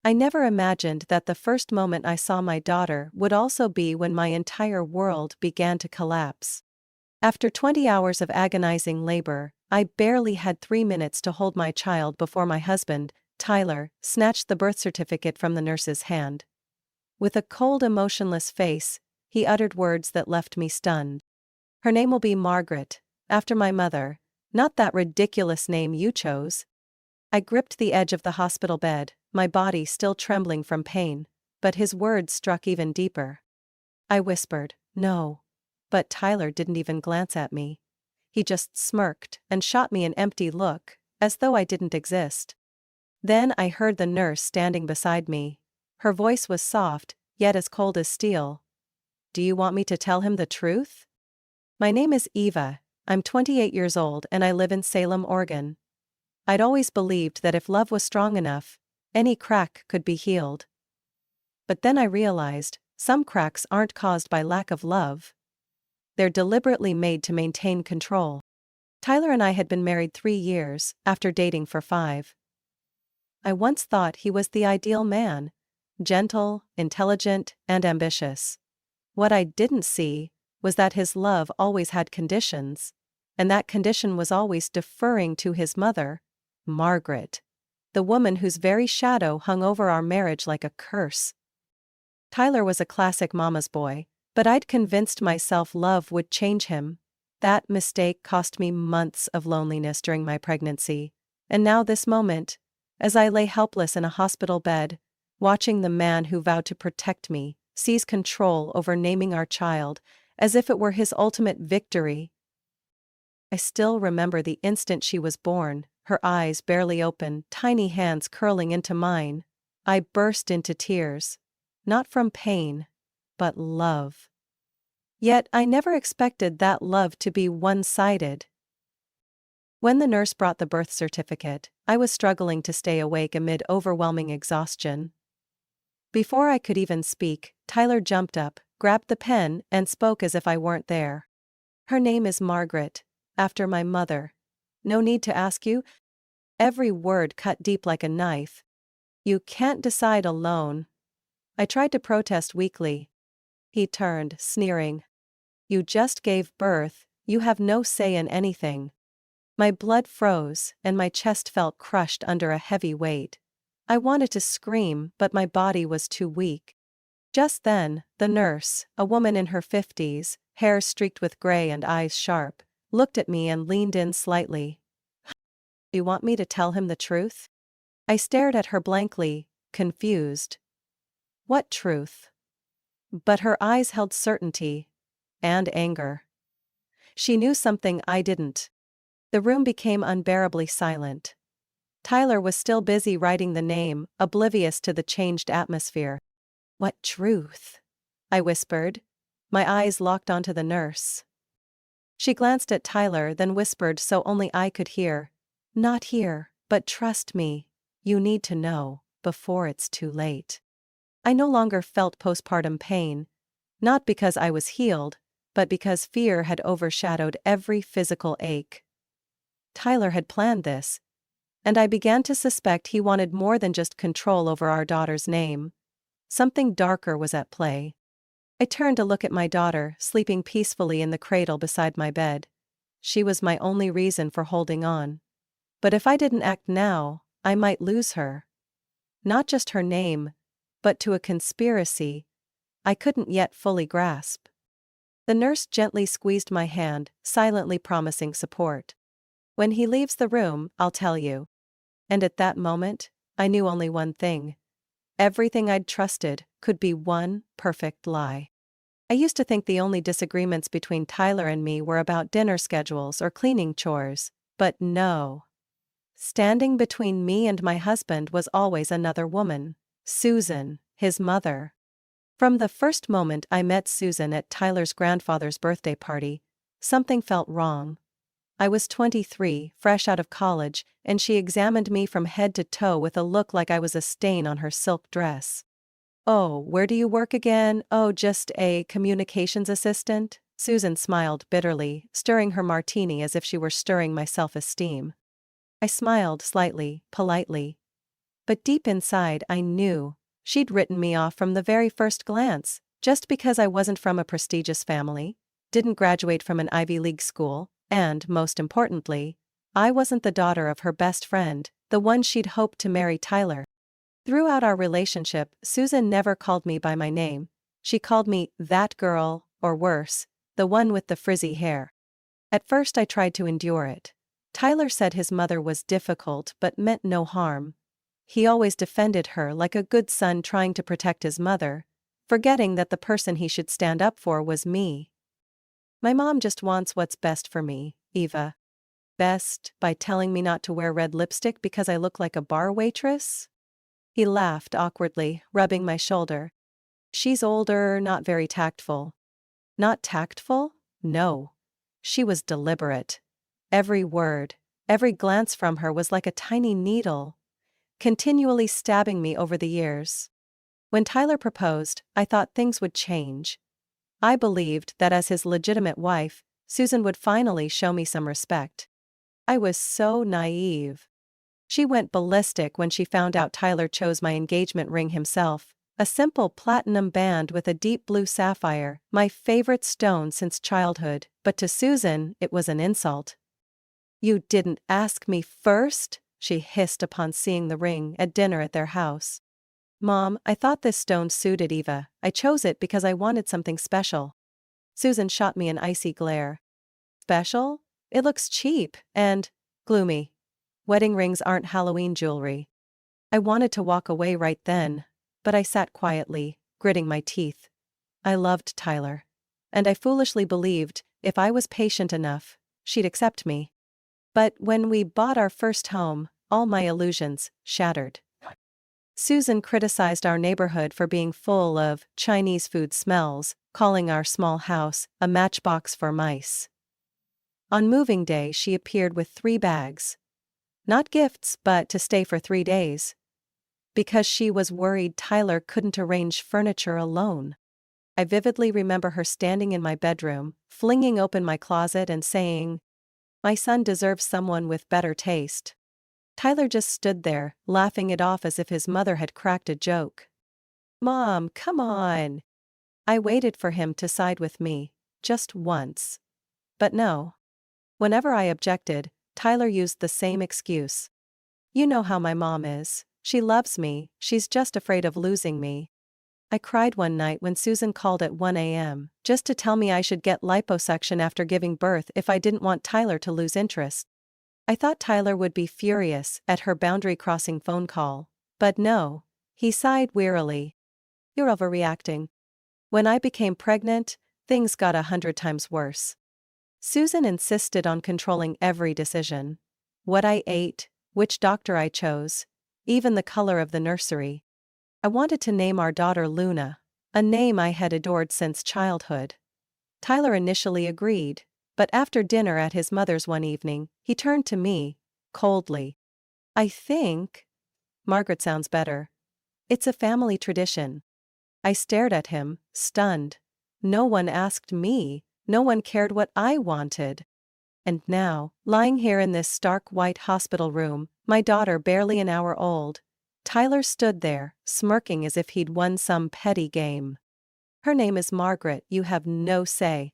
I never imagined that the first moment I saw my daughter would also be when my entire world began to collapse. After 20 hours of agonizing labor, I barely had 3 minutes to hold my child before my husband, Tyler, snatched the birth certificate from the nurse's hand. With a cold, emotionless face, he uttered words that left me stunned. "Her name will be Margaret, after my mother, not that ridiculous name you chose." I gripped the edge of the hospital bed, my body still trembling from pain, but his words struck even deeper. I whispered, "No." But Tyler didn't even glance at me. He just smirked and shot me an empty look, as though I didn't exist. Then I heard the nurse standing beside me. Her voice was soft, yet as cold as steel. "Do you want me to tell him the truth?" "My name is Eva, I'm 28 years old and I live in Salem, Oregon. I'd always believed that if love was strong enough, any crack could be healed. But then I realized, some cracks aren't caused by lack of love. They're deliberately made to maintain control." Tyler and I had been married 3 years, after dating for 5. I once thought he was the ideal man. Gentle, intelligent, and ambitious. What I didn't see was that his love always had conditions, and that condition was always deferring to his mother, Margaret, the woman whose very shadow hung over our marriage like a curse. Tyler was a classic mama's boy, but I'd convinced myself love would change him. That mistake cost me months of loneliness during my pregnancy, and now this moment, as I lay helpless in a hospital bed, watching the man who vowed to protect me seize control over naming our child, as if it were his ultimate victory. I still remember the instant she was born, her eyes barely open, tiny hands curling into mine. I burst into tears. Not from pain, but love. Yet I never expected that love to be one-sided. When the nurse brought the birth certificate, I was struggling to stay awake amid overwhelming exhaustion. Before I could even speak, Tyler jumped up, grabbed the pen, and spoke as if I weren't there. "Her name is Margaret, after my mother. No need to ask you." Every word cut deep like a knife. "You can't decide alone." I tried to protest weakly. He turned, sneering. "You just gave birth, you have no say in anything." My blood froze, and my chest felt crushed under a heavy weight. I wanted to scream, but my body was too weak. Just then, the nurse, a woman in her 50s, hair streaked with gray and eyes sharp, looked at me and leaned in slightly. "You want me to tell him the truth?" I stared at her blankly, confused. What truth? But her eyes held certainty and anger. She knew something I didn't. The room became unbearably silent. Tyler was still busy writing the name, oblivious to the changed atmosphere. "What truth?" I whispered. My eyes locked onto the nurse. She glanced at Tyler, then whispered so only I could hear. "Not here, but trust me. You need to know, before it's too late." I no longer felt postpartum pain. Not because I was healed, but because fear had overshadowed every physical ache. Tyler had planned this, and I began to suspect he wanted more than just control over our daughter's name. Something darker was at play. I turned to look at my daughter, sleeping peacefully in the cradle beside my bed. She was my only reason for holding on. But if I didn't act now, I might lose her. Not just her name, but to a conspiracy I couldn't yet fully grasp. The nurse gently squeezed my hand, silently promising support. "When he leaves the room, I'll tell you." And at that moment, I knew only one thing. Everything I'd trusted could be one perfect lie. I used to think the only disagreements between Tyler and me were about dinner schedules or cleaning chores, but no. Standing between me and my husband was always another woman, Susan, his mother. From the first moment I met Susan at Tyler's grandfather's birthday party, something felt wrong. I was 23, fresh out of college, and she examined me from head to toe with a look like I was a stain on her silk dress. "Oh, where do you work again?" "Oh, just a communications assistant." Susan smiled bitterly, stirring her martini as if she were stirring my self-esteem. I smiled slightly, politely. but deep inside I knew she'd written me off from the very first glance, just because I wasn't from a prestigious family, didn't graduate from an Ivy League school, and, most importantly, I wasn't the daughter of her best friend, the one she'd hoped to marry Tyler. Throughout our relationship, Susan never called me by my name. She called me that girl, or worse, the one with the frizzy hair. At first I tried to endure it. Tyler said his mother was difficult but meant no harm. He always defended her like a good son trying to protect his mother, forgetting that the person he should stand up for was me. My mom just wants what's best for me, Eva. Best, by telling me not to wear red lipstick because I look like a bar waitress? He laughed awkwardly, rubbing my shoulder. She's older, not very tactful. Not tactful? No. She was deliberate. Every word, every glance from her was like a tiny needle, continually stabbing me over the years. When Tyler proposed, I thought things would change. I believed that as his legitimate wife, Susan would finally show me some respect. I was so naive. She went ballistic when she found out Tyler chose my engagement ring himself, a simple platinum band with a deep blue sapphire, my favorite stone since childhood, but to Susan, it was an insult. "You didn't ask me first?" she hissed upon seeing the ring at dinner at their house. "Mom, I thought this stone suited Eva. I chose it because I wanted something special." Susan shot me an icy glare. "Special? It looks cheap and gloomy. Wedding rings aren't Halloween jewelry." I wanted to walk away right then, but I sat quietly, gritting my teeth. I loved Tyler. And I foolishly believed, if I was patient enough, she'd accept me. But when we bought our first home, all my illusions shattered. Susan criticized our neighborhood for being full of Chinese food smells, calling our small house a matchbox for mice. On moving day, she appeared with 3 bags. Not gifts, but to stay for 3 days. Because she was worried Tyler couldn't arrange furniture alone. I vividly remember her standing in my bedroom, flinging open my closet and saying, "My son deserves someone with better taste." Tyler just stood there, laughing it off as if his mother had cracked a joke. "Mom, come on." I waited for him to side with me, just once. But no. Whenever I objected, Tyler used the same excuse. "You know how my mom is. She loves me, she's just afraid of losing me." I cried one night when Susan called at 1 a.m., just to tell me I should get liposuction after giving birth if I didn't want Tyler to lose interest. I thought Tyler would be furious at her boundary-crossing phone call, but no, he sighed wearily. "You're overreacting." When I became pregnant, things got 100 times worse. Susan insisted on controlling every decision. What I ate, which doctor I chose, even the color of the nursery. I wanted to name our daughter Luna, a name I had adored since childhood. Tyler initially agreed, but after dinner at his mother's one evening, he turned to me, coldly. "I think Margaret sounds better. It's a family tradition." I stared at him, stunned. No one asked me, no one cared what I wanted. And now, lying here in this stark white hospital room, my daughter barely an hour old, Tyler stood there, smirking as if he'd won some petty game. "Her name is Margaret, you have no say."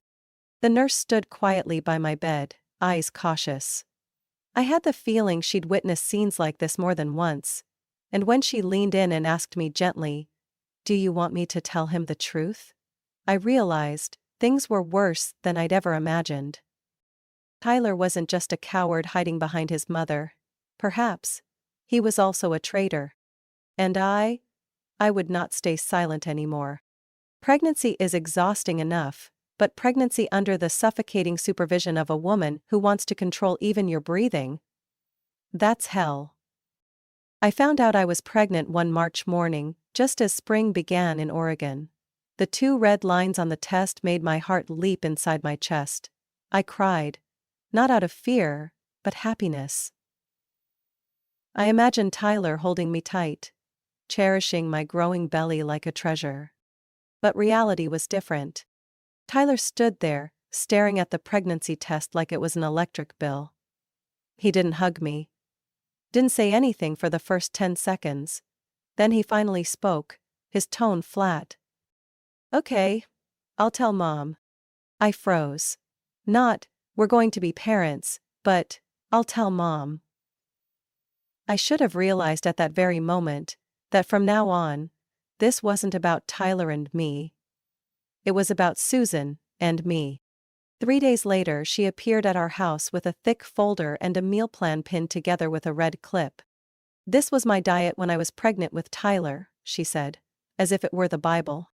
The nurse stood quietly by my bed, eyes cautious. I had the feeling she'd witnessed scenes like this more than once, and when she leaned in and asked me gently, "Do you want me to tell him the truth?" I realized things were worse than I'd ever imagined. Tyler wasn't just a coward hiding behind his mother. Perhaps he was also a traitor. And I would not stay silent anymore. Pregnancy is exhausting enough, but pregnancy under the suffocating supervision of a woman who wants to control even your breathing? That's hell. I found out I was pregnant one March morning, just as spring began in Oregon. The 2 red lines on the test made my heart leap inside my chest. I cried. Not out of fear, but happiness. I imagined Tyler holding me tight, cherishing my growing belly like a treasure. But reality was different. Tyler stood there, staring at the pregnancy test like it was an electric bill. He didn't hug me. Didn't say anything for the first 10 seconds. Then he finally spoke, his tone flat. "Okay. I'll tell Mom." I froze. Not, "We're going to be parents," but, "I'll tell Mom." I should have realized at that very moment that from now on, this wasn't about Tyler and me. It was about Susan and me. 3 days later, she appeared at our house with a thick folder and a meal plan pinned together with a red clip. "This was my diet when I was pregnant with Tyler," she said, as if it were the Bible.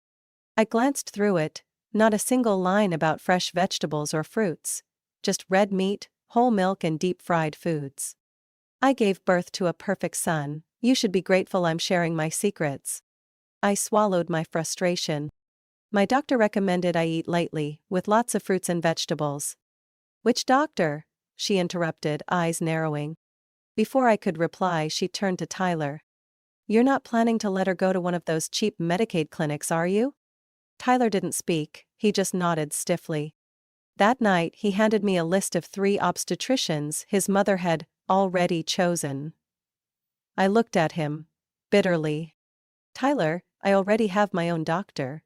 I glanced through it, not a single line about fresh vegetables or fruits. Just red meat, whole milk and deep-fried foods. "I gave birth to a perfect son. You should be grateful I'm sharing my secrets." I swallowed my frustration. "My doctor recommended I eat lightly, with lots of fruits and vegetables." "Which doctor?" she interrupted, eyes narrowing. Before I could reply, she turned to Tyler. "You're not planning to let her go to one of those cheap Medicaid clinics, are you?" Tyler didn't speak, he just nodded stiffly. That night, he handed me a list of 3 obstetricians his mother had already chosen. I looked at him bitterly. "Tyler, I already have my own doctor.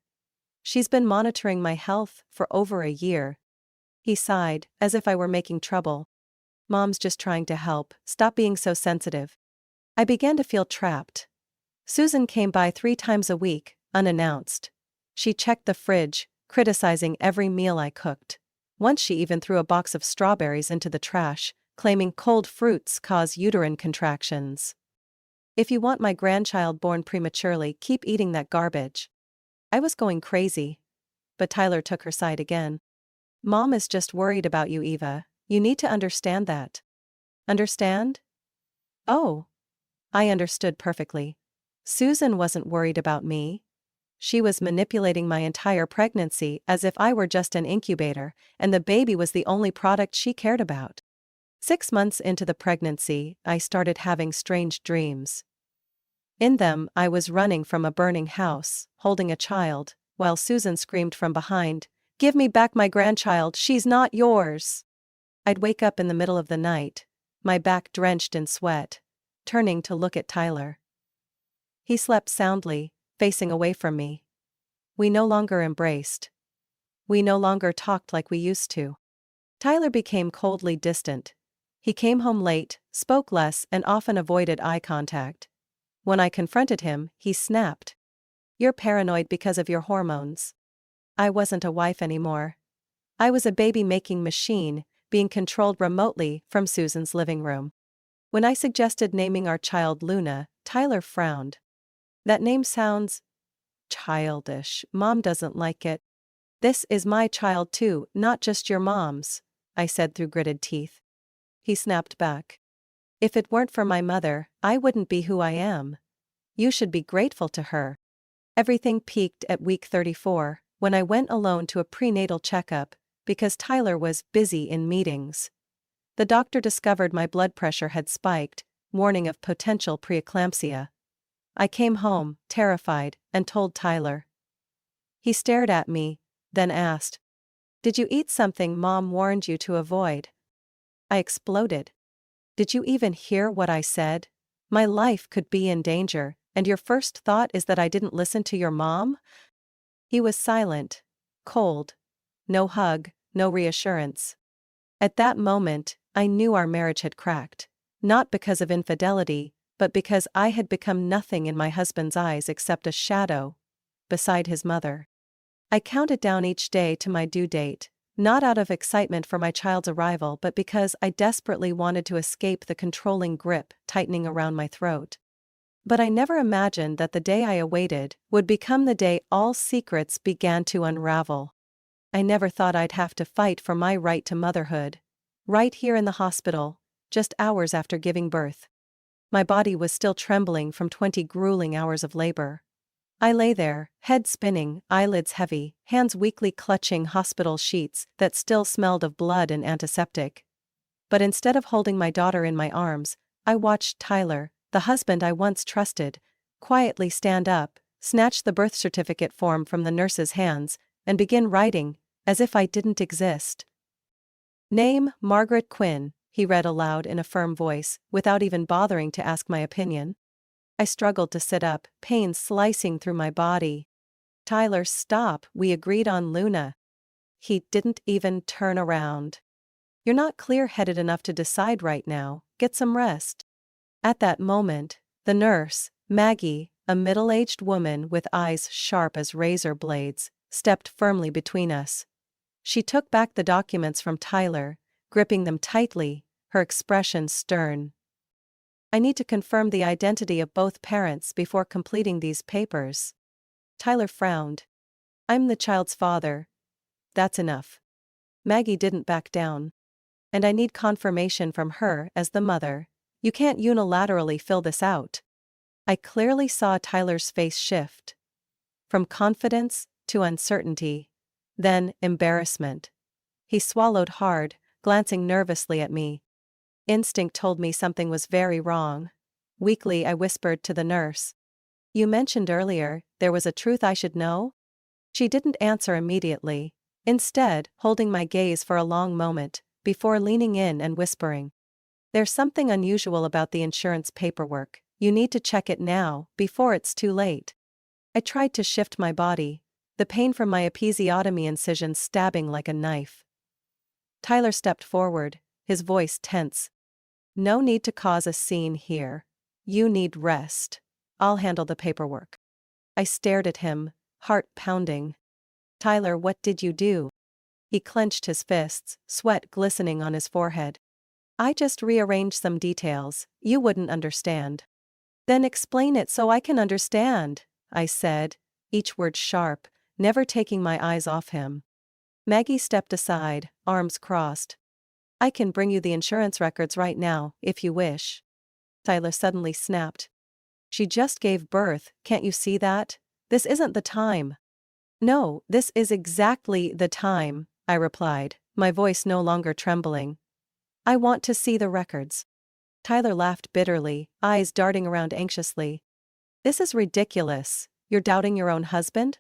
She's been monitoring my health for over a year." He sighed, as if I were making trouble. "Mom's just trying to help, stop being so sensitive." I began to feel trapped. Susan came by 3 times a week, unannounced. She checked the fridge, criticizing every meal I cooked. Once she even threw a box of strawberries into the trash, claiming cold fruits cause uterine contractions. "If you want my grandchild born prematurely, keep eating that garbage." I was going crazy. But Tyler took her side again. "Mom is just worried about you, Eva. You need to understand that." "Understand?" Oh. I understood perfectly. Susan wasn't worried about me. She was manipulating my entire pregnancy as if I were just an incubator, and the baby was the only product she cared about. 6 months into the pregnancy, I started having strange dreams. In them, I was running from a burning house, holding a child, while Susan screamed from behind, "Give me back my grandchild, she's not yours!" I'd wake up in the middle of the night, my back drenched in sweat, turning to look at Tyler. He slept soundly, facing away from me. We no longer embraced. We no longer talked like we used to. Tyler became coldly distant. He came home late, spoke less, and often avoided eye contact. When I confronted him, he snapped. "You're paranoid because of your hormones." I wasn't a wife anymore. I was a baby-making machine, being controlled remotely from Susan's living room. When I suggested naming our child Luna, Tyler frowned. "That name sounds childish. Mom doesn't like it." "This is my child too, not just your mom's," I said through gritted teeth. He snapped back. "If it weren't for my mother, I wouldn't be who I am. You should be grateful to her." Everything peaked at week 34, when I went alone to a prenatal checkup, because Tyler was busy in meetings. The doctor discovered my blood pressure had spiked, warning of potential preeclampsia. I came home, terrified, and told Tyler. He stared at me, then asked, "Did you eat something Mom warned you to avoid?" I exploded. "Did you even hear what I said? My life could be in danger, and your first thought is that I didn't listen to your mom?" He was silent, cold. No hug, no reassurance. At that moment, I knew our marriage had cracked. Not because of infidelity, but because I had become nothing in my husband's eyes except a shadow beside his mother. I counted down each day to my due date, not out of excitement for my child's arrival but because I desperately wanted to escape the controlling grip tightening around my throat. But I never imagined that the day I awaited would become the day all secrets began to unravel. I never thought I'd have to fight for my right to motherhood. Right here in the hospital, just hours after giving birth. My body was still trembling from 20 grueling hours of labor. I lay there, head spinning, eyelids heavy, hands weakly clutching hospital sheets that still smelled of blood and antiseptic. But instead of holding my daughter in my arms, I watched Tyler, the husband I once trusted, quietly stand up, snatch the birth certificate form from the nurse's hands, and begin writing, as if I didn't exist. "Name, Margaret Quinn," he read aloud in a firm voice, without even bothering to ask my opinion. I struggled to sit up, pain slicing through my body. Tyler, stop, we agreed on Luna. He didn't even turn around. You're not clear-headed enough to decide right now, get some rest. At that moment, the nurse, Maggie, a middle-aged woman with eyes sharp as razor blades, stepped firmly between us. She took back the documents from Tyler, gripping them tightly, her expression stern. I need to confirm the identity of both parents before completing these papers. Tyler frowned. I'm the child's father. That's enough. Maggie didn't back down. And I need confirmation from her as the mother. You can't unilaterally fill this out. I clearly saw Tyler's face shift. From confidence to uncertainty. Then embarrassment. He swallowed hard, glancing nervously at me. Instinct told me something was very wrong. Weakly, I whispered to the nurse. You mentioned earlier, there was a truth I should know? She didn't answer immediately, instead, holding my gaze for a long moment, before leaning in and whispering. There's something unusual about the insurance paperwork. You need to check it now, before it's too late. I tried to shift my body, the pain from my episiotomy incision stabbing like a knife. Tyler stepped forward, his voice tense. No need to cause a scene here. You need rest. I'll handle the paperwork. I stared at him, heart pounding. Tyler, what did you do? He clenched his fists, sweat glistening on his forehead. I just rearranged some details, you wouldn't understand. Then explain it so I can understand, I said, each word sharp, never taking my eyes off him. Maggie stepped aside, arms crossed. I can bring you the insurance records right now, if you wish. Tyler suddenly snapped. She just gave birth, can't you see that? This isn't the time. No, this is exactly the time, I replied, my voice no longer trembling. I want to see the records. Tyler laughed bitterly, eyes darting around anxiously. This is ridiculous. You're doubting your own husband?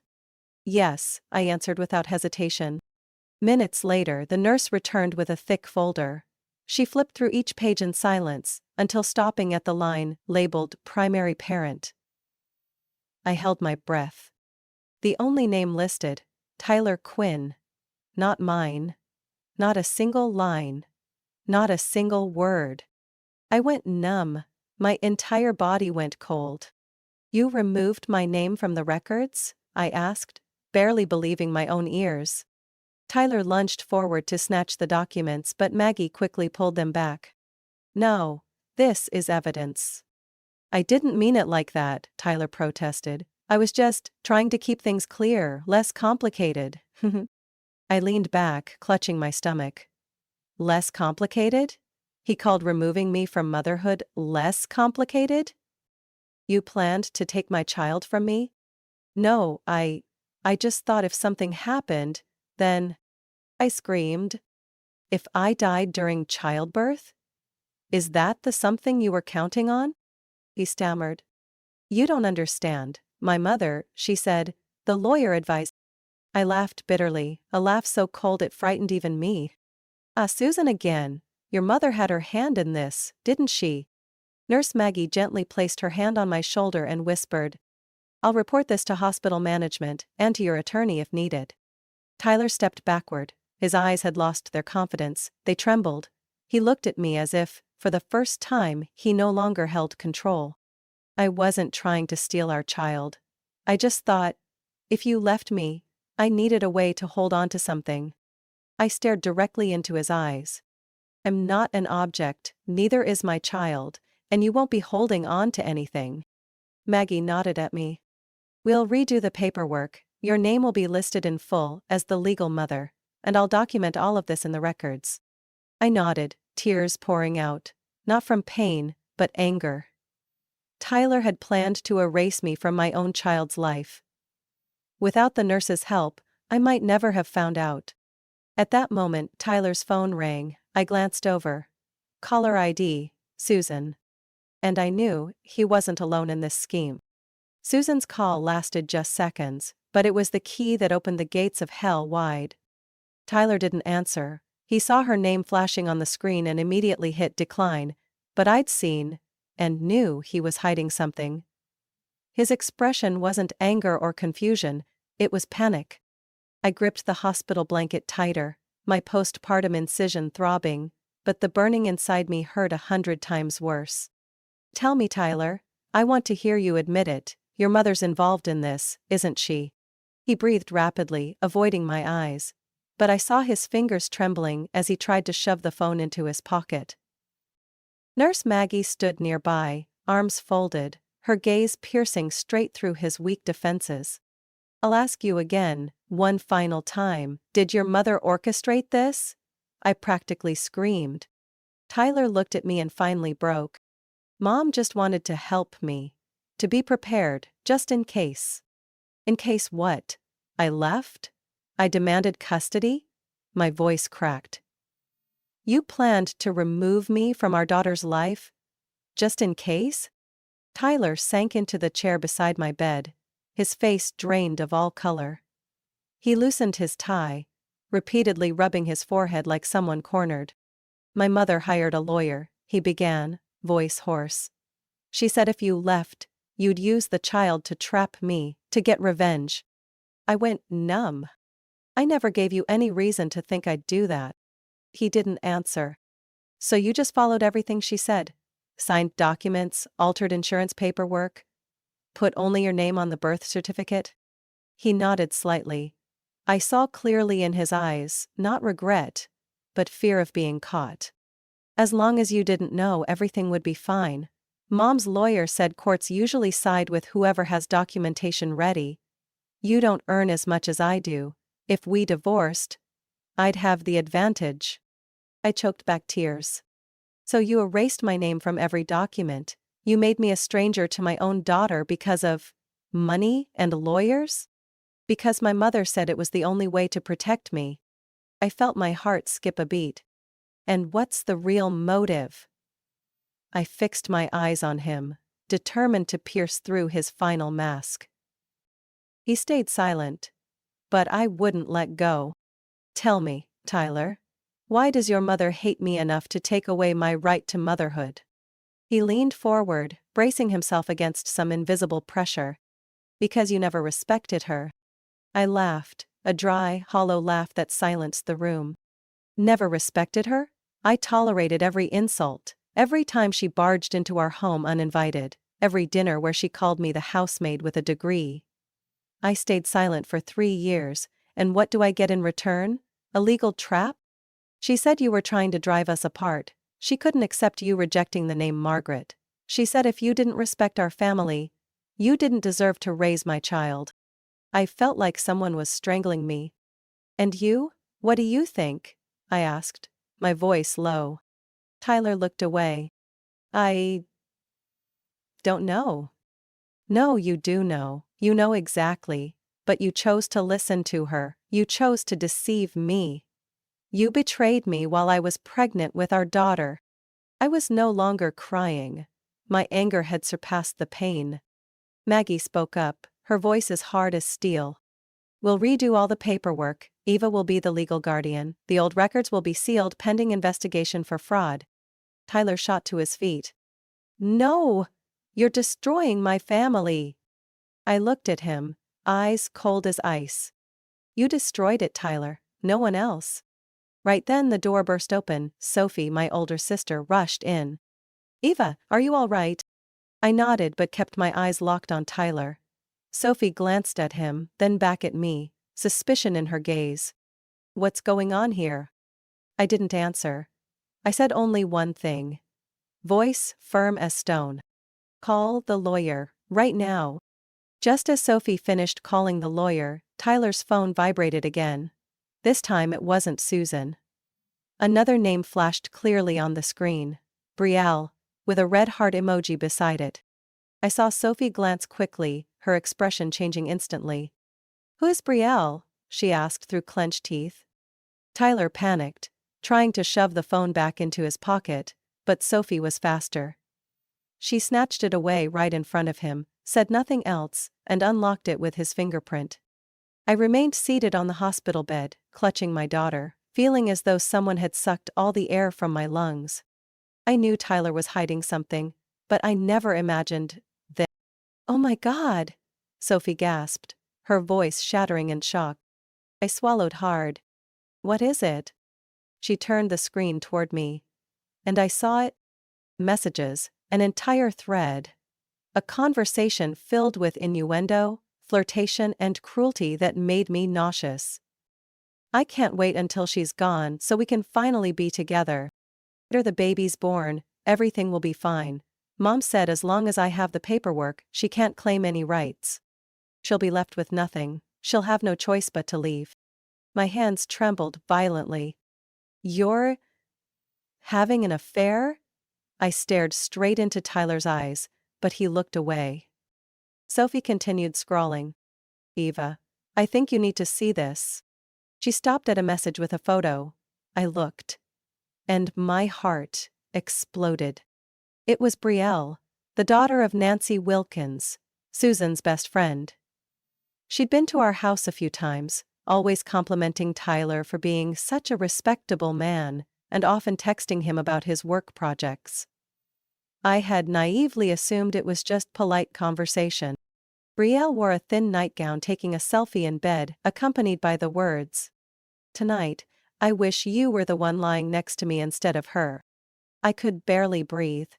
Yes, I answered without hesitation. Minutes later, the nurse returned with a thick folder. She flipped through each page in silence, until stopping at the line labeled primary parent. I held my breath. The only name listed, Tyler Quinn. Not mine. Not a single line. Not a single word. I went numb. My entire body went cold. You removed my name from the records? I asked, barely believing my own ears. Tyler lunged forward to snatch the documents, but Maggie quickly pulled them back. No, this is evidence. I didn't mean it like that, Tyler protested. I was just trying to keep things clear, less complicated. I leaned back, clutching my stomach. Less complicated? He called removing me from motherhood less complicated? You planned to take my child from me? No, I just thought if something happened, then... I screamed. If I died during childbirth? Is that the something you were counting on? He stammered. You don't understand. My mother, she said, the lawyer advised. I laughed bitterly, a laugh so cold it frightened even me. Ah, Susan again. Your mother had her hand in this, didn't she? Nurse Maggie gently placed her hand on my shoulder and whispered. I'll report this to hospital management, and to your attorney if needed. Tyler stepped backward. His eyes had lost their confidence, they trembled. He looked at me as if, for the first time, he no longer held control. I wasn't trying to steal our child. I just thought, if you left me, I needed a way to hold on to something. I stared directly into his eyes. I'm not an object, neither is my child, and you won't be holding on to anything. Maggie nodded at me. We'll redo the paperwork, your name will be listed in full as the legal mother, and I'll document all of this in the records. I nodded, tears pouring out, not from pain, but anger. Tyler had planned to erase me from my own child's life. Without the nurse's help, I might never have found out. At that moment, Tyler's phone rang. I glanced over. Caller ID, Susan. And I knew he wasn't alone in this scheme. Susan's call lasted just seconds, but it was the key that opened the gates of hell wide. Tyler didn't answer, He saw her name flashing on the screen and immediately hit decline, but I'd seen and knew he was hiding something. His expression wasn't anger or confusion, it was panic. I gripped the hospital blanket tighter, my postpartum incision throbbing, but the burning inside me hurt 100 times worse. "Tell me, Tyler. I want to hear you admit it. Your mother's involved in this, isn't she?" He breathed rapidly, avoiding my eyes. But I saw his fingers trembling as he tried to shove the phone into his pocket. Nurse Maggie stood nearby, arms folded, her gaze piercing straight through his weak defenses. "I'll ask you again, one final time, did your mother orchestrate this?" I practically screamed. Tyler looked at me and finally broke. "Mom just wanted to help me. To be prepared, just in case." "In case what? I left? I demanded custody?" My voice cracked. "You planned to remove me from our daughter's life? Just in case?" Tyler sank into the chair beside my bed, his face drained of all color. He loosened his tie, repeatedly rubbing his forehead like someone cornered. "My mother hired a lawyer," he began, voice hoarse. "She said if you left, you'd use the child to trap me, to get revenge." I went numb. "I never gave you any reason to think I'd do that." He didn't answer. "So you just followed everything she said? Signed documents, altered insurance paperwork? Put only your name on the birth certificate?" He nodded slightly. I saw clearly in his eyes, not regret, but fear of being caught. "As long as you didn't know, everything would be fine. Mom's lawyer said courts usually side with whoever has documentation ready. You don't earn as much as I do. If we divorced, I'd have the advantage." I choked back tears. "So you erased my name from every document. You made me a stranger to my own daughter because of money and lawyers?" "Because my mother said it was the only way to protect me." I felt my heart skip a beat. "And what's the real motive?" I fixed my eyes on him, determined to pierce through his final mask. He stayed silent. But I wouldn't let go. "Tell me, Tyler. Why does your mother hate me enough to take away my right to motherhood?" He leaned forward, bracing himself against some invisible pressure. "Because you never respected her." I laughed, a dry, hollow laugh that silenced the room. "Never respected her? I tolerated every insult, every time she barged into our home uninvited, every dinner where she called me the housemaid with a degree. I stayed silent for 3 years, and what do I get in return? A legal trap? She said you were trying to drive us apart. She couldn't accept you rejecting the name Margaret. She said if you didn't respect our family, you didn't deserve to raise my child." I felt like someone was strangling me. "And you? What do you think?" I asked, my voice low. Tyler looked away. "I don't know." "No, you do know. You know exactly. But you chose to listen to her. You chose to deceive me. You betrayed me while I was pregnant with our daughter." I was no longer crying. My anger had surpassed the pain. Maggie spoke up, her voice as hard as steel. "We'll redo all the paperwork. Eva will be the legal guardian. The old records will be sealed pending investigation for fraud." Tyler shot to his feet. "No! You're destroying my family." I looked at him, eyes cold as ice. "You destroyed it, Tyler, no one else." Right then the door burst open. Sophie, my older sister, rushed in. "Eva, are you all right?" I nodded but kept my eyes locked on Tyler. Sophie glanced at him, then back at me, suspicion in her gaze. "What's going on here?" I didn't answer. I said only one thing. Voice firm as stone. "Call the lawyer, right now." Just as Sophie finished calling the lawyer, Tyler's phone vibrated again. This time it wasn't Susan. Another name flashed clearly on the screen. Brielle, with a red heart emoji beside it. I saw Sophie glance quickly, her expression changing instantly. "Who is Brielle?" she asked through clenched teeth. Tyler panicked, trying to shove the phone back into his pocket, but Sophie was faster. She snatched it away right in front of him, said nothing else, and unlocked it with his fingerprint. I remained seated on the hospital bed, clutching my daughter, feeling as though someone had sucked all the air from my lungs. I knew Tyler was hiding something, but I never imagined that. "Oh my God!" Sophie gasped, her voice shattering in shock. I swallowed hard. "What is it?" She turned the screen toward me. And I saw it. Messages, an entire thread. A conversation filled with innuendo, flirtation, and cruelty that made me nauseous. "I can't wait until she's gone so we can finally be together. After the baby's born, everything will be fine. Mom said as long as I have the paperwork, she can't claim any rights. She'll be left with nothing. She'll have no choice but to leave." My hands trembled violently. "You're having an affair?" I stared straight into Tyler's eyes, but he looked away. Sophie continued scrawling. "Eva, I think you need to see this." She stopped at a message with a photo. I looked. And my heart exploded. It was Brielle, the daughter of Nancy Wilkins, Susan's best friend. She'd been to our house a few times, always complimenting Tyler for being such a respectable man, and often texting him about his work projects. I had naively assumed it was just polite conversation. Brielle wore a thin nightgown taking a selfie in bed, accompanied by the words, "Tonight, I wish you were the one lying next to me instead of her." I could barely breathe.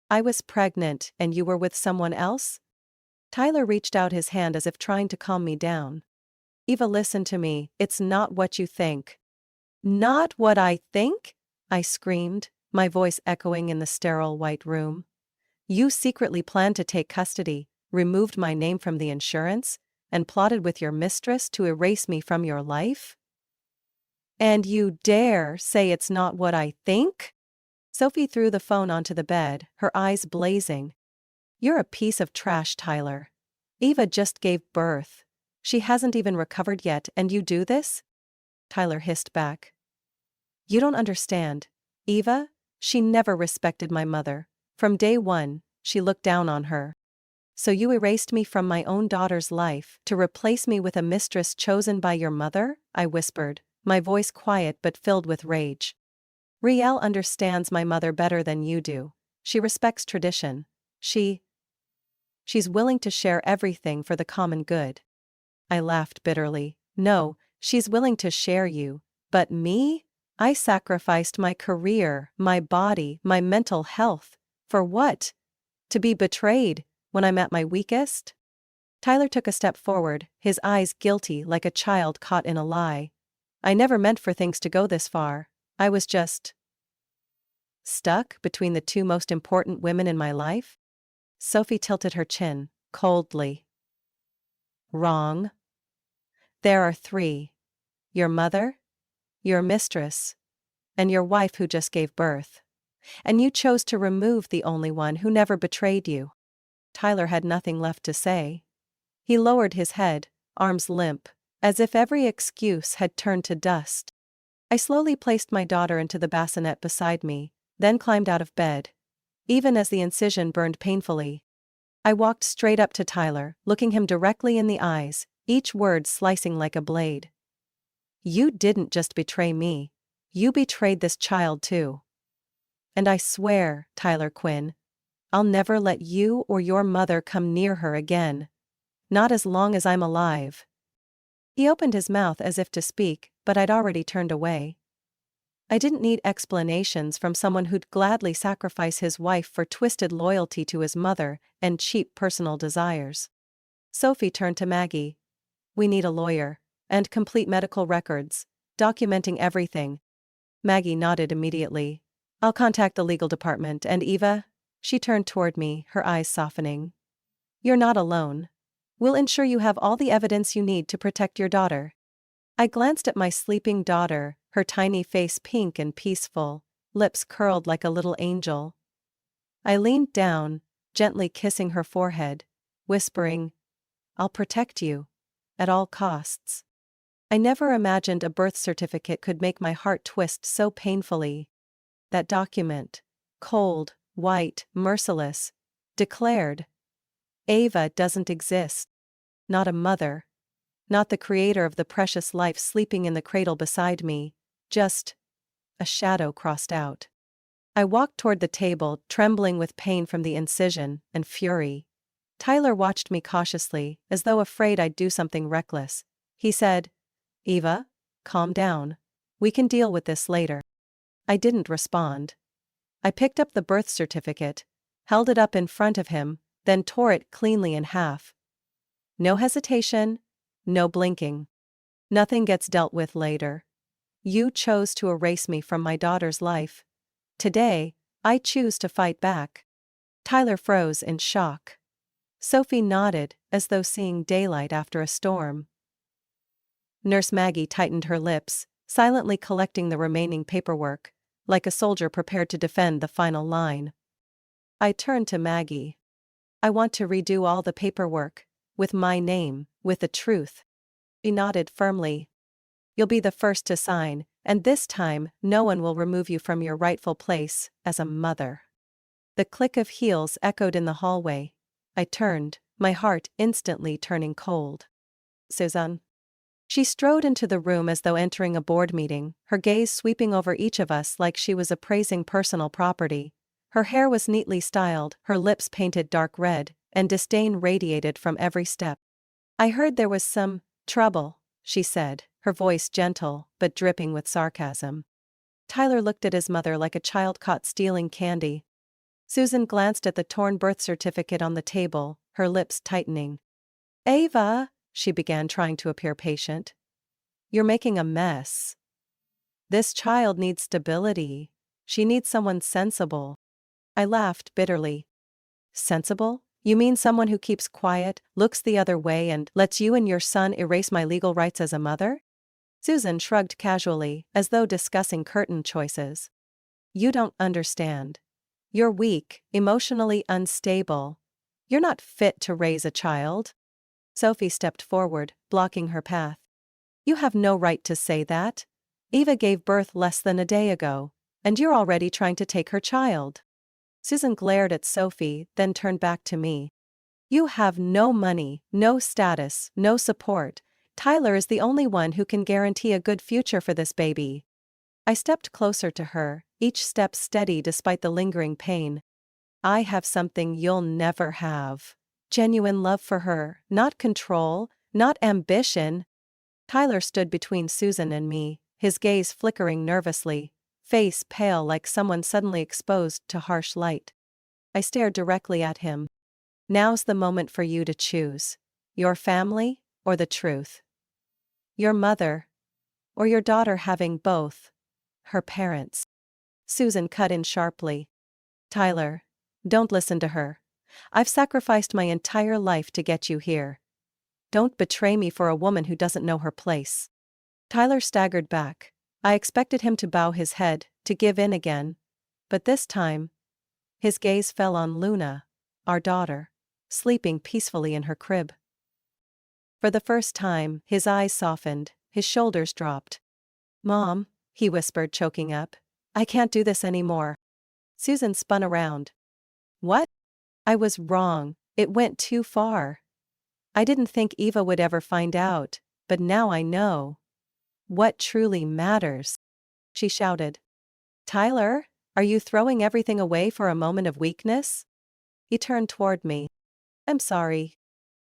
"I was pregnant and you were with someone else?" Tyler reached out his hand as if trying to calm me down. "Eva, listen to me, it's not what you think." "Not what I think?" I screamed, my voice echoing in the sterile white room. "You secretly planned to take custody, removed my name from the insurance, and plotted with your mistress to erase me from your life? And you dare say it's not what I think?" Sophie threw the phone onto the bed, her eyes blazing. "You're a piece of trash, Tyler. Eva just gave birth. She hasn't even recovered yet and you do this?" Tyler hissed back. "You don't understand. Eva, she never respected my mother. From day one, she looked down on her. So you erased me from my own daughter's life to replace me with a mistress chosen by your mother?" I whispered, my voice quiet but filled with rage. "Riel understands my mother better than you do. She respects tradition. She's willing to share everything for the common good." I laughed bitterly. "No, she's willing to share you, but me? I sacrificed my career, my body, my mental health. For what? To be betrayed when I'm at my weakest?" Tyler took a step forward, his eyes guilty like a child caught in a lie. "I never meant for things to go this far. I was just stuck between the two most important women in my life." Sophie tilted her chin, coldly. "Wrong. There are three. Your mother, your mistress, and your wife who just gave birth. And you chose to remove the only one who never betrayed you." Tyler had nothing left to say. He lowered his head, arms limp, as if every excuse had turned to dust. I slowly placed my daughter into the bassinet beside me, then climbed out of bed. Even as the incision burned painfully, I walked straight up to Tyler, looking him directly in the eyes, each word slicing like a blade. "You didn't just betray me. You betrayed this child too. And I swear, Tyler Quinn, I'll never let you or your mother come near her again. Not as long as I'm alive." He opened his mouth as if to speak, but I'd already turned away. I didn't need explanations from someone who'd gladly sacrifice his wife for twisted loyalty to his mother and cheap personal desires. Sophie turned to Maggie. "We need a lawyer. And complete medical records, documenting everything." Maggie nodded immediately. "I'll contact the legal department and Eva." She turned toward me, her eyes softening. "You're not alone. We'll ensure you have all the evidence you need to protect your daughter." I glanced at my sleeping daughter, her tiny face pink and peaceful, lips curled like a little angel. I leaned down, gently kissing her forehead, whispering, "I'll protect you. At all costs." I never imagined a birth certificate could make my heart twist so painfully. That document, cold, white, merciless, declared, "Ava doesn't exist. Not a mother. Not the creator of the precious life sleeping in the cradle beside me. Just a shadow crossed out. I walked toward the table, trembling with pain from the incision and fury. Tyler watched me cautiously, as though afraid I'd do something reckless. He said, "Eva, calm down. We can deal with this later." I didn't respond. I picked up the birth certificate, held it up in front of him, then tore it cleanly in half. No hesitation, no blinking. Nothing gets dealt with later. You chose to erase me from my daughter's life. Today, I choose to fight back. Tyler froze in shock. Sophie nodded, as though seeing daylight after a storm. Nurse Maggie tightened her lips, silently collecting the remaining paperwork, like a soldier prepared to defend the final line. I turned to Maggie. "I want to redo all the paperwork, with my name, with the truth." She nodded firmly. "You'll be the first to sign, and this time no one will remove you from your rightful place as a mother." The click of heels echoed in the hallway. I turned, my heart instantly turning cold. "Susan." She strode into the room as though entering a board meeting, her gaze sweeping over each of us like she was appraising personal property. Her hair was neatly styled, her lips painted dark red, and disdain radiated from every step. "I heard there was some trouble," she said, her voice gentle but dripping with sarcasm. Tyler looked at his mother like a child caught stealing candy. Susan glanced at the torn birth certificate on the table, her lips tightening. "Ava," she began, trying to appear patient. "You're making a mess. This child needs stability. She needs someone sensible." I laughed bitterly. "Sensible? You mean someone who keeps quiet, looks the other way, and lets you and your son erase my legal rights as a mother?" Susan shrugged casually, as though discussing curtain choices. "You don't understand. You're weak, emotionally unstable. You're not fit to raise a child." Sophie stepped forward, blocking her path. "You have no right to say that. Eva gave birth less than a day ago, and you're already trying to take her child." Susan glared at Sophie, then turned back to me. "You have no money, no status, no support. Tyler is the only one who can guarantee a good future for this baby." I stepped closer to her, each step steady despite the lingering pain. "I have something you'll never have. Genuine love for her, not control, not ambition." Tyler stood between Susan and me, his gaze flickering nervously, face pale like someone suddenly exposed to harsh light. I stared directly at him. "Now's the moment for you to choose. Your family, or the truth. Your mother, or your daughter having both her parents." Susan cut in sharply. "Tyler, don't listen to her. I've sacrificed my entire life to get you here. Don't betray me for a woman who doesn't know her place." Tyler staggered back. I expected him to bow his head, to give in again. But this time, his gaze fell on Luna, our daughter, sleeping peacefully in her crib. For the first time, his eyes softened, his shoulders dropped. "Mom," he whispered, choking up, "I can't do this anymore." Susan spun around. "What?" "I was wrong. It went too far. I didn't think Eva would ever find out, but now I know what truly matters," she shouted. "Tyler, are you throwing everything away for a moment of weakness?" He turned toward me. "I'm sorry."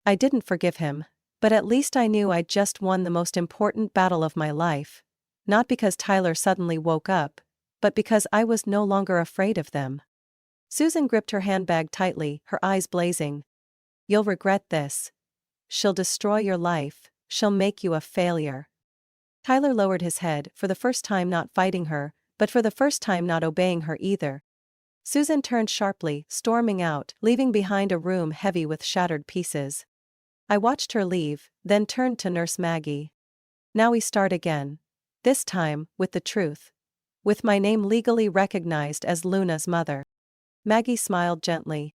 I didn't forgive him, but at least I knew I'd just won the most important battle of my life. Not because Tyler suddenly woke up, but because I was no longer afraid of them. Susan gripped her handbag tightly, her eyes blazing. "You'll regret this. She'll destroy your life, she'll make you a failure." Tyler lowered his head, for the first time not fighting her, but for the first time not obeying her either. Susan turned sharply, storming out, leaving behind a room heavy with shattered pieces. I watched her leave, then turned to Nurse Maggie. "Now we start again. This time, with the truth. With my name legally recognized as Luna's mother." Maggie smiled gently.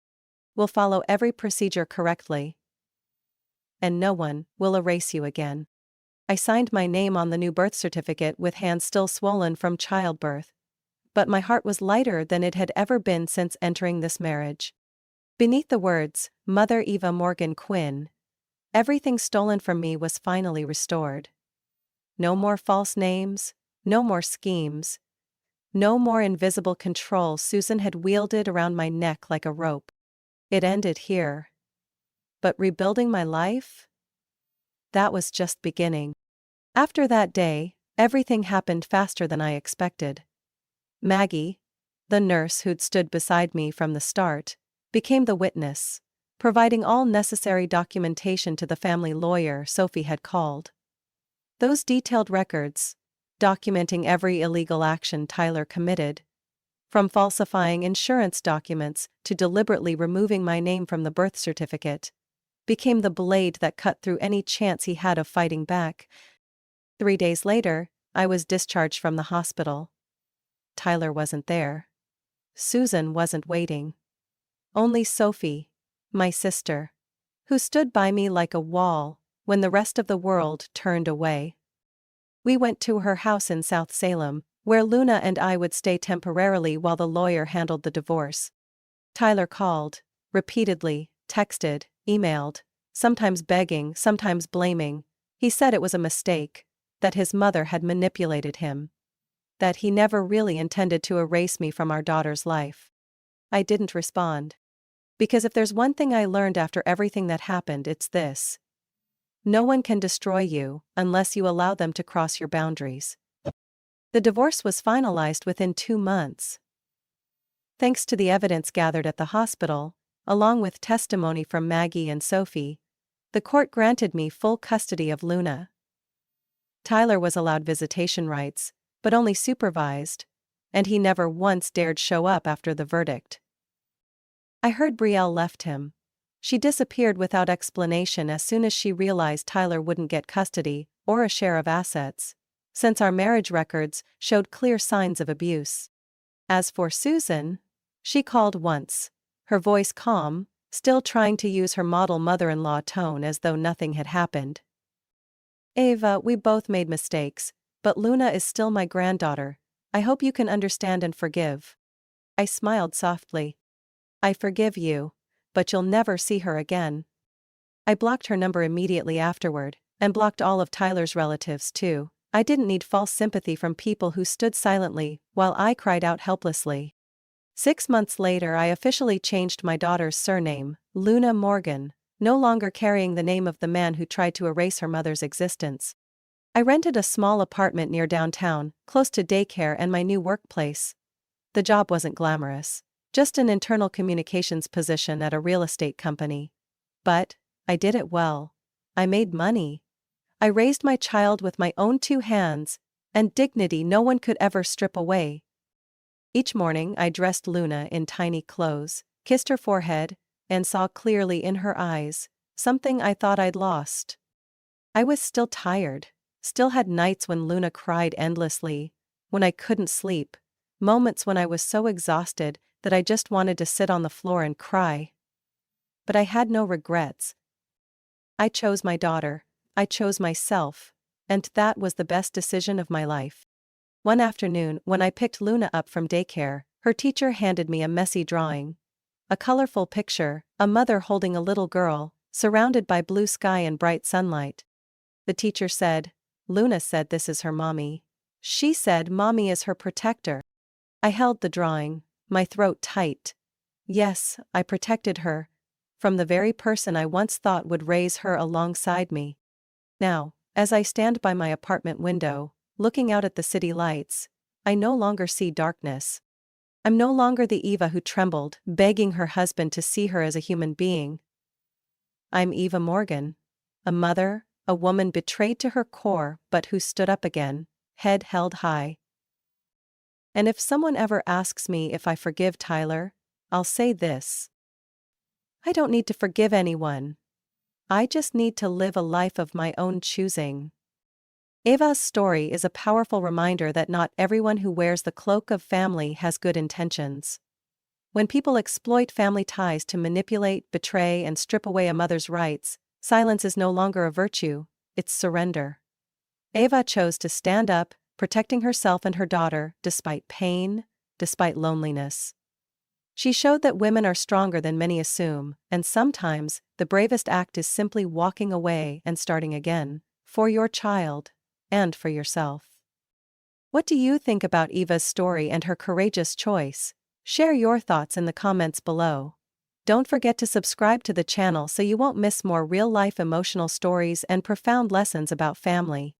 "We'll follow every procedure correctly. And no one will erase you again." I signed my name on the new birth certificate with hands still swollen from childbirth. But my heart was lighter than it had ever been since entering this marriage. Beneath the words, "Mother Eva Morgan Quinn," everything stolen from me was finally restored. No more false names, No more schemes. No more invisible control Susan had wielded around my neck like a rope. It ended here. But rebuilding my life? That was just beginning. After that day, everything happened faster than I expected. Maggie, the nurse who'd stood beside me from the start, became the witness, providing all necessary documentation to the family lawyer Sophie had called. Those detailed records, documenting every illegal action Tyler committed, from falsifying insurance documents to deliberately removing my name from the birth certificate, became the blade that cut through any chance he had of fighting back. 3 days later, I was discharged from the hospital. Tyler wasn't there. Susan wasn't waiting. Only Sophie, my sister, who stood by me like a wall when the rest of the world turned away. We went to her house in South Salem, where Luna and I would stay temporarily while the lawyer handled the divorce. Tyler called, repeatedly, texted, emailed, sometimes begging, sometimes blaming. He said it was a mistake, that his mother had manipulated him, that he never really intended to erase me from our daughter's life. I didn't respond. Because if there's one thing I learned after everything that happened, it's this. No one can destroy you unless you allow them to cross your boundaries. The divorce was finalized within 2 months. Thanks to the evidence gathered at the hospital, along with testimony from Maggie and Sophie, the court granted me full custody of Luna. Tyler was allowed visitation rights, but only supervised, and he never once dared show up after the verdict. I heard Brielle left him. She disappeared without explanation as soon as she realized Tyler wouldn't get custody or a share of assets, since our marriage records showed clear signs of abuse. As for Susan, she called once, her voice calm, still trying to use her model mother-in-law tone as though nothing had happened. Ava, we both made mistakes, but Luna is still my granddaughter. I hope you can understand and forgive. I smiled softly. I forgive you, but you'll never see her again. I blocked her number immediately afterward, and blocked all of Tyler's relatives too. I didn't need false sympathy from people who stood silently while I cried out helplessly. 6 months later, I officially changed my daughter's surname, Luna Morgan, no longer carrying the name of the man who tried to erase her mother's existence. I rented a small apartment near downtown, close to daycare and my new workplace. The job wasn't glamorous, just an internal communications position at a real estate company. But I did it well. I made money. I raised my child with my own 2 hands, and dignity no one could ever strip away. Each morning I dressed Luna in tiny clothes, kissed her forehead, and saw clearly in her eyes something I thought I'd lost. I was still tired, still had nights when Luna cried endlessly, when I couldn't sleep, moments when I was so exhausted that I just wanted to sit on the floor and cry. But I had no regrets. I chose my daughter, I chose myself, and that was the best decision of my life. One afternoon, when I picked Luna up from daycare, her teacher handed me a messy drawing. A colorful picture, a mother holding a little girl, surrounded by blue sky and bright sunlight. The teacher said, Luna said this is her mommy. She said mommy is her protector. I held the drawing, my throat tight. Yes, I protected her, from the very person I once thought would raise her alongside me. Now, as I stand by my apartment window, looking out at the city lights, I no longer see darkness. I'm no longer the Eva who trembled, begging her husband to see her as a human being. I'm Eva Morgan, a mother, a woman betrayed to her core but who stood up again, head held high. And if someone ever asks me if I forgive Tyler, I'll say this. I don't need to forgive anyone. I just need to live a life of my own choosing. Eva's story is a powerful reminder that not everyone who wears the cloak of family has good intentions. When people exploit family ties to manipulate, betray, and strip away a mother's rights, silence is no longer a virtue, it's surrender. Eva chose to stand up, protecting herself and her daughter, despite pain, despite loneliness. She showed that women are stronger than many assume, and sometimes, the bravest act is simply walking away and starting again, for your child, and for yourself. What do you think about Eva's story and her courageous choice? Share your thoughts in the comments below. Don't forget to subscribe to the channel so you won't miss more real-life emotional stories and profound lessons about family.